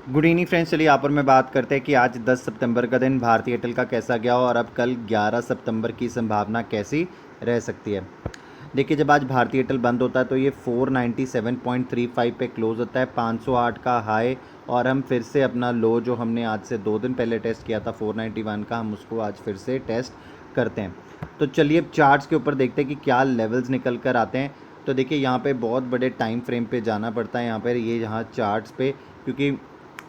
Good evening friends. चलिए यहाँ पर मैं बात करते हैं कि आज 10 सितंबर का दिन भारतीय एयरटेल का कैसा गया और अब कल 11 सितंबर की संभावना कैसी रह सकती है। देखिए, जब आज भारतीय एयरटेल बंद होता है तो ये 497.35 पे क्लोज होता है, 508 का हाई। और हम फिर से अपना लो जो हमने आज से 2 दिन पहले टेस्ट किया था 491 का, हम उसको आज फिर से टेस्ट करते हैं। तो चलिए अब चार्ट्स के ऊपर देखते हैं कि क्या लेवल्स निकल कर आते हैं। तो देखिए यहाँ पे बहुत बड़े टाइम फ्रेम पे जाना पड़ता है यहाँ पर, ये यहाँ चार्ट्स पे, क्योंकि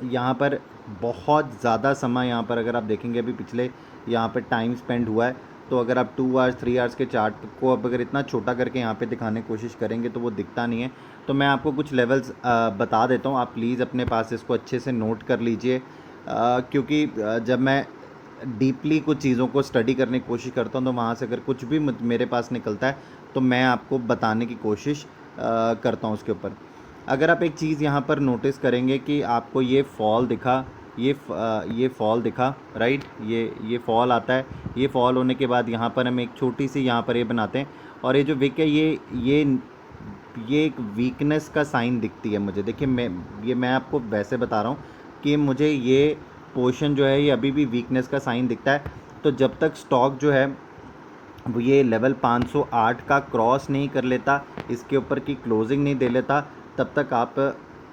यहाँ पर बहुत ज़्यादा समय, यहाँ पर अगर आप देखेंगे अभी पिछले यहाँ पर टाइम स्पेंड हुआ है, तो अगर आप 2 आवर्स 3 आवर्स के चार्ट को अब अगर इतना छोटा करके यहाँ पे दिखाने की कोशिश करेंगे तो वो दिखता नहीं है। तो मैं आपको कुछ लेवल्स बता देता हूँ, आप प्लीज़ अपने पास इसको अच्छे से नोट कर लीजिए, क्योंकि जब मैं डीपली कुछ चीज़ों को स्टडी करने की कोशिश करता हूँ तो वहाँ से अगर कुछ भी मेरे पास निकलता है तो मैं आपको बताने की कोशिश करता हूँ उसके ऊपर। अगर आप एक चीज़ यहाँ पर नोटिस करेंगे कि आपको ये फॉल दिखा, ये फॉल दिखा, राइट, ये फॉल आता है। ये फॉल होने के बाद यहाँ पर हम एक छोटी सी यहाँ पर ये बनाते हैं, और ये जो विक है ये एक वीकनेस का साइन दिखती है मुझे। देखिए मैं आपको वैसे बता रहा हूँ कि मुझे ये पोर्शन जो है ये अभी भी वीकनेस का साइन दिखता है। तो जब तक स्टॉक जो है वो ये लेवल 508 का क्रॉस नहीं कर लेता, इसके ऊपर की क्लोजिंग नहीं दे लेता, तब तक आप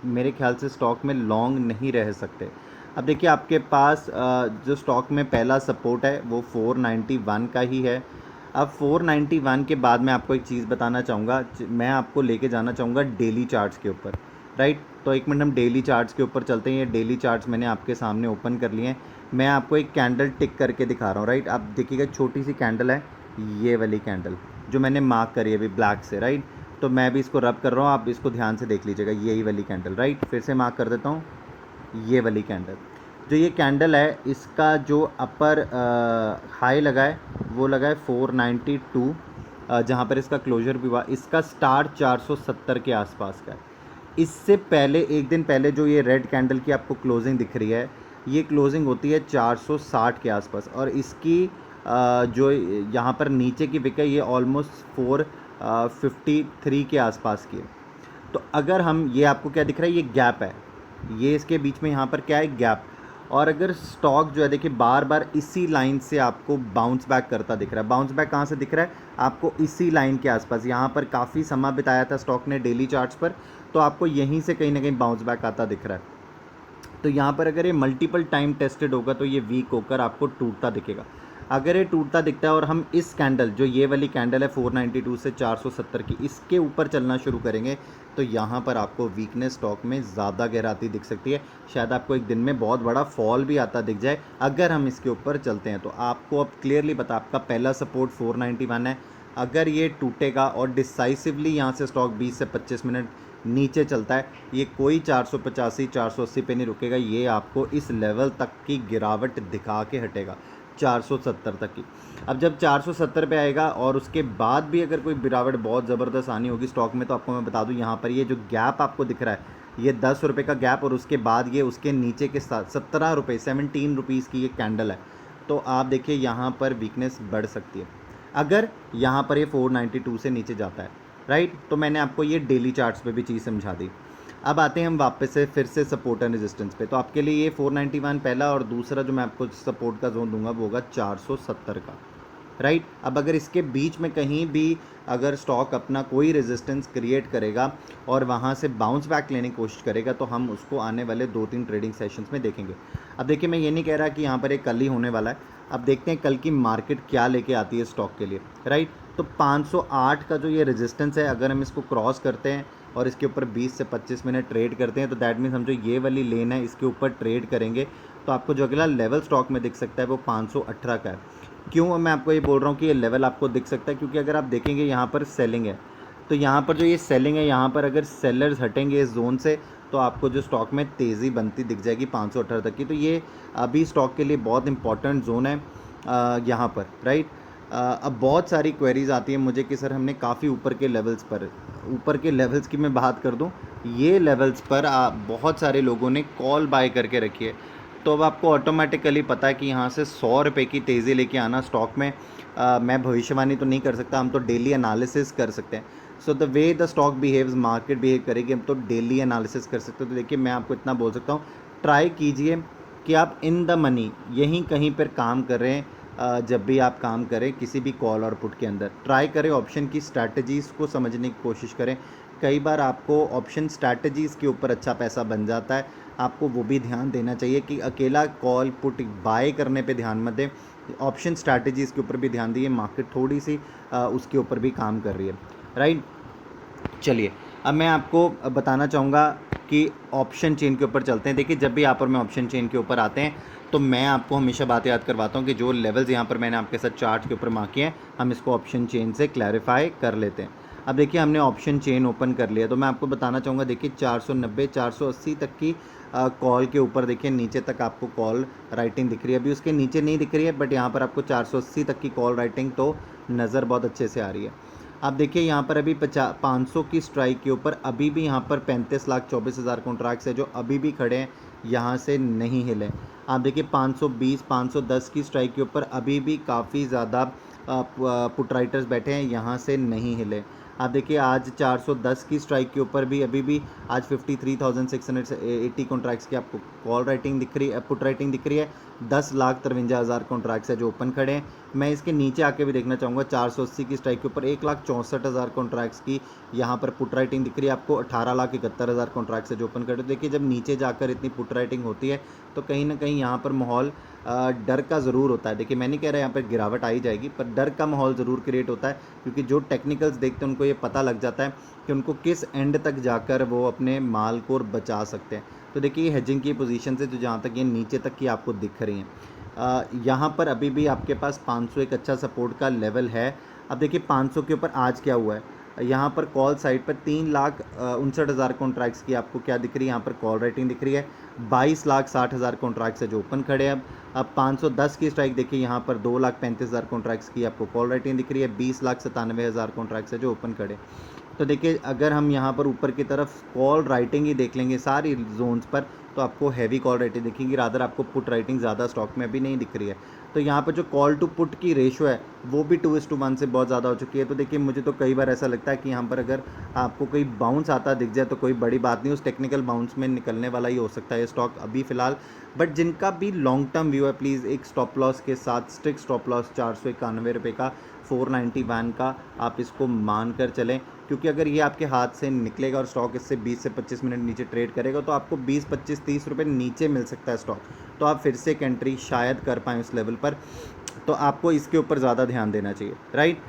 मेरे ख्याल से स्टॉक में लॉन्ग नहीं रह सकते। अब देखिए आपके पास जो स्टॉक में पहला सपोर्ट है वो 491 का ही है। अब 491 के बाद मैं आपको एक चीज़ बताना चाहूँगा, मैं आपको लेके जाना चाहूँगा डेली चार्ट्स के ऊपर, राइट। तो एक मिनट हम डेली चार्ट्स के ऊपर चलते हैं। ये डेली चार्ट्स मैंने आपके सामने ओपन कर लिए हैं। मैं आपको एक कैंडल टिक करके दिखा रहा हूँ, राइट। आप देखिएगा छोटी सी कैंडल है, ये वाली कैंडल जो मैंने मार्क करी है अभी ब्लैक से, राइट। तो मैं भी इसको रब कर रहा हूँ, आप इसको ध्यान से देख लीजिएगा, यही वाली कैंडल, राइट। फिर से मार्क कर देता हूँ, ये वाली कैंडल। जो ये कैंडल है इसका जो अपर हाई लगा है वो लगा है 492, जहाँ पर इसका क्लोजर भी हुआ। इसका स्टार्ट 470 के आसपास का है। इससे पहले एक दिन पहले जो ये रेड कैंडल की आपको क्लोजिंग दिख रही है, ये क्लोजिंग होती है 460 के आसपास, और इसकी जो यहाँ पर नीचे की विक है ये ऑलमोस्ट 453 के आसपास की है। तो अगर हम, ये आपको क्या दिख रहा है, ये गैप है, ये इसके बीच में यहाँ पर क्या है, गैप। और अगर स्टॉक जो है देखिए बार बार इसी लाइन से आपको बाउंस बैक करता दिख रहा है। बाउंस बैक कहाँ से दिख रहा है आपको, इसी लाइन के आसपास। यहाँ पर काफ़ी समय बिताया था स्टॉक ने डेली चार्ट्स पर, तो आपको यहीं से कहीं ना कहीं बाउंस बैक आता दिख रहा है। तो यहाँ पर अगर ये मल्टीपल टाइम टेस्टेड होगा तो ये वीक होकर आपको टूटता दिखेगा। अगर ये टूटता दिखता है और हम इस कैंडल, जो ये वाली कैंडल है 492 से 470 की, इसके ऊपर चलना शुरू करेंगे तो यहाँ पर आपको वीकनेस स्टॉक में ज़्यादा गहराती दिख सकती है। शायद आपको एक दिन में बहुत बड़ा फॉल भी आता दिख जाए अगर हम इसके ऊपर चलते हैं। तो आपको अब क्लियरली पता, आपका पहला सपोर्ट 491 है। अगर ये टूटेगा और डिसाइसिवली यहाँ से स्टॉक 20 से 25 मिनट नीचे चलता है, ये कोई 485 480 पे नहीं रुकेगा, ये आपको इस लेवल तक की गिरावट दिखा के हटेगा, 470 तक की। अब जब 470 पे आएगा और उसके बाद भी अगर कोई गिरावट बहुत ज़बरदस्त आनी होगी स्टॉक में, तो आपको मैं बता दूं यहाँ पर ये जो गैप आपको दिख रहा है ये 10 रुपये का गैप, और उसके बाद ये उसके नीचे के साथ 17 रुपये 17 रुपीज़ की ये कैंडल है। तो आप देखिए यहाँ पर वीकनेस बढ़ सकती है अगर यहाँ पर ये 492 से नीचे जाता है, राइट। तो मैंने आपको ये डेली चार्ट्स पे भी चीज़ समझा दी। अब आते हैं हम वापस से फिर से सपोर्ट एंड रेजिस्टेंस पे। तो आपके लिए ये 491 पहला, और दूसरा जो मैं आपको सपोर्ट का जोन दूंगा वो होगा 470 का, राइट। अब अगर इसके बीच में कहीं भी अगर स्टॉक अपना कोई रेजिस्टेंस क्रिएट करेगा और वहाँ से बाउंस बैक लेने की कोशिश करेगा तो हम उसको आने वाले 2-3 ट्रेडिंग सेशंस में देखेंगे। अब देखिए मैं ये नहीं कह रहा कि यहाँ पर एक कल ही होने वाला है, अब देखते हैं कल की मार्केट क्या लेके आती है स्टॉक के लिए, राइट। तो 508 का जो ये रेजिस्टेंस है, अगर हम इसको क्रॉस करते हैं और इसके ऊपर 20 से 25 मिनट ट्रेड करते हैं तो दैट मीन्स हम जो ये वाली लेन है इसके ऊपर ट्रेड करेंगे तो आपको जो अगला लेवल स्टॉक में दिख सकता है वो 518 का है। क्यों मैं आपको ये बोल रहा हूँ कि ये लेवल आपको दिख सकता है, क्योंकि अगर आप देखेंगे यहाँ पर सेलिंग है, तो यहाँ पर जो ये सेलिंग है, यहाँ पर अगर सेलर्स हटेंगे इस जोन से तो आपको जो स्टॉक में तेज़ी बनती दिख जाएगी 518 तक की। तो ये अभी स्टॉक के लिए बहुत इंपॉर्टेंट जोन है यहाँ पर, राइट। अब बहुत सारी क्वेरीज आती हैं मुझे कि सर हमने काफ़ी ऊपर के लेवल्स की मैं बात कर दूं, ये लेवल्स पर बहुत सारे लोगों ने कॉल बाय करके रखी है। तो अब आपको ऑटोमेटिकली पता है कि यहाँ से 100 रुपये की तेज़ी लेके आना स्टॉक में, मैं भविष्यवाणी तो नहीं कर सकता, हम तो डेली एनालिसिस कर सकते हैं। So the way the stock behaves, market behave करेगी, हम तो डेली एनालिसिस कर सकते हो। तो देखिए मैं आपको इतना बोल सकता हूँ ट्राई कीजिए कि आप इन द मनी यहीं कहीं पर काम कर रहे हैं। जब भी आप काम करें किसी भी कॉल और पुट के अंदर ट्राई करें, ऑप्शन की स्ट्रैटेजीज़ को समझने की कोशिश करें। कई बार आपको ऑप्शन स्ट्रैटेजीज़ के ऊपर अच्छा पैसा बन जाता है, आपको वो भी ध्यान देना चाहिए कि अकेला कॉल पुट बाय करने पे ध्यान मत दें, ऑप्शन स्ट्रैटेजीज़ के ऊपर भी ध्यान दिए। मार्केट थोड़ी सी उसके ऊपर भी काम कर रही है, राइट। चलिए अब मैं आपको बताना चाहूँगा कि ऑप्शन चेन के ऊपर चलते हैं। देखिए जब भी यहाँ पर मैं ऑप्शन चेन के ऊपर आते हैं तो मैं आपको हमेशा बात याद करवाता हूँ कि जो लेवल्स यहाँ पर मैंने आपके साथ चार्ट के ऊपर मार्क किए हैं, हम इसको ऑप्शन चेन से क्लैरिफाई कर लेते हैं। अब देखिए हमने ऑप्शन चेन ओपन कर लिया, तो मैं आपको बताना चाहूँगा देखिए 490 480 तक की कॉल के ऊपर देखिए नीचे तक आपको कॉल राइटिंग दिख रही है। अभी उसके नीचे नहीं दिख रही है, बट यहाँ पर आपको 480 तक की कॉल राइटिंग तो नज़र बहुत अच्छे से आ रही है। आप देखिए यहाँ पर अभी 500 की स्ट्राइक के ऊपर अभी भी यहाँ पर 35,24,000 कॉन्ट्रैक्ट्स है जो अभी भी खड़े हैं, यहाँ से नहीं हिले। आप देखिए 520 510 की स्ट्राइक के ऊपर अभी भी काफ़ी ज़्यादा पुट राइटर्स बैठे हैं, यहाँ से नहीं हिले। आप देखिए आज 410 की स्ट्राइक के ऊपर भी अभी भी आज 53,680 कॉन्ट्रैक्ट्स की आपको कॉल राइटिंग दिख रही है, पुट राइटिंग दिख रही है। 10,53,000 कॉन्ट्रैक्ट्स है जो ओपन खड़े हैं। मैं इसके नीचे आके भी देखना चाहूँगा 480 की स्ट्राइक के ऊपर 1,64,000 कॉन्ट्रैक्ट्स की यहाँ पर पुट राइटिंग दिख रही है आपको। 18,71,000 कॉन्ट्रैक्ट्स है जो ओपन खड़े। देखिए जब नीचे जाकर इतनी पुट राइटिंग होती है तो कहीं ना कहीं यहाँ पर माहौल डर का ज़रूर होता है। देखिए मैं नहीं कह रहा यहाँ पर गिरावट आई जाएगी, पर डर का माहौल ज़रूर क्रिएट होता है, क्योंकि जो टेक्निकल्स देखते हैं उनको ये पता लग जाता है कि उनको किस एंड तक जाकर वो अपने माल को बचा सकते हैं। तो देखिए हेजिंग की पोजीशन से जो जहाँ तक ये नीचे तक की आपको दिख रही हैं, यहाँ पर अभी भी आपके पास 500 एक अच्छा सपोर्ट का लेवल है। अब देखिए 500 के ऊपर आज क्या हुआ है, यहाँ पर कॉल साइड पर 3,59,000 कॉन्ट्रैक्ट्स की आपको क्या दिख रही है, यहाँ पर कॉल राइटिंग दिख रही है। 22,60,000 कॉन्ट्रैक्ट्स है जो ओपन खड़े हैं। अब 510 की स्ट्राइक देखिए, यहाँ पर 2,35,000 कॉन्ट्रैक्ट्स की आपको कॉल राइटिंग दिख रही है। 20,97,000 कॉन्ट्रैक्ट्स है जो ओपन खड़े। तो देखिए अगर हम यहाँ पर ऊपर की तरफ कॉल राइटिंग ही देख लेंगे सारी जोन्स पर, तो आपको हैवी कॉल राइटिंग दिखेगी, रादर आपको पुट राइटिंग ज़्यादा स्टॉक में अभी नहीं दिख रही है। तो यहाँ पर जो कॉल टू पुट की रेशो है वो भी 2:1 से बहुत ज़्यादा हो चुकी है। तो देखिए मुझे तो कई बार ऐसा लगता है कि यहाँ पर अगर आपको कोई बाउंस आता दिख जाए तो कोई बड़ी बात नहीं, उस टेक्निकल बाउंस में निकलने वाला ही हो सकता है ये स्टॉक अभी फ़िलहाल। बट जिनका भी लॉन्ग टर्म व्यू है, प्लीज़ एक स्टॉप लॉस के साथ, स्ट्रिक्ट स्टॉप लॉस 491 रुपये का, 491 का आप इसको मान कर चलें, क्योंकि अगर ये आपके हाथ से निकलेगा और स्टॉक इससे 20 से 25 मिनट नीचे ट्रेड करेगा तो आपको 20, 25, 30 रुपये नीचे मिल सकता है स्टॉक। तो आप फिर से एक एंट्री शायद कर पाएँ उस लेवल पर, तो आपको इसके ऊपर ज़्यादा ध्यान देना चाहिए, राइट।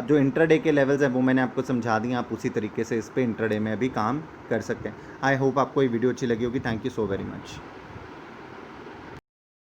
जो इंट्राडे के लेवल्स हैं वो मैंने आपको समझा दिए, आप उसी तरीके से इस पे इंट्राडे में भी काम कर सकते हैं। आई होप आपको ये वीडियो अच्छी लगी होगी। Thank you so very much.